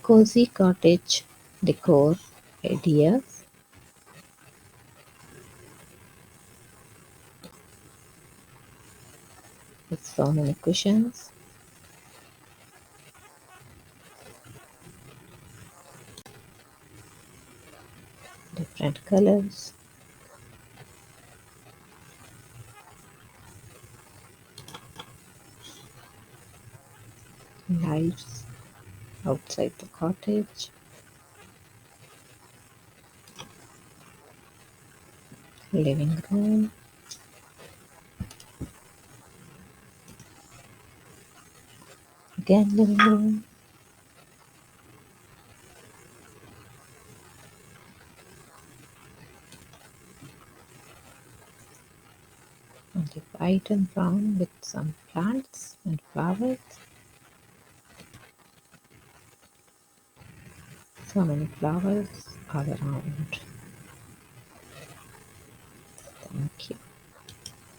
Cozy cottage decor ideas. With so many cushions, different colors, lights outside the cottage, living room, again living room, and the white and brown with some plants and flowers. So many flowers all around.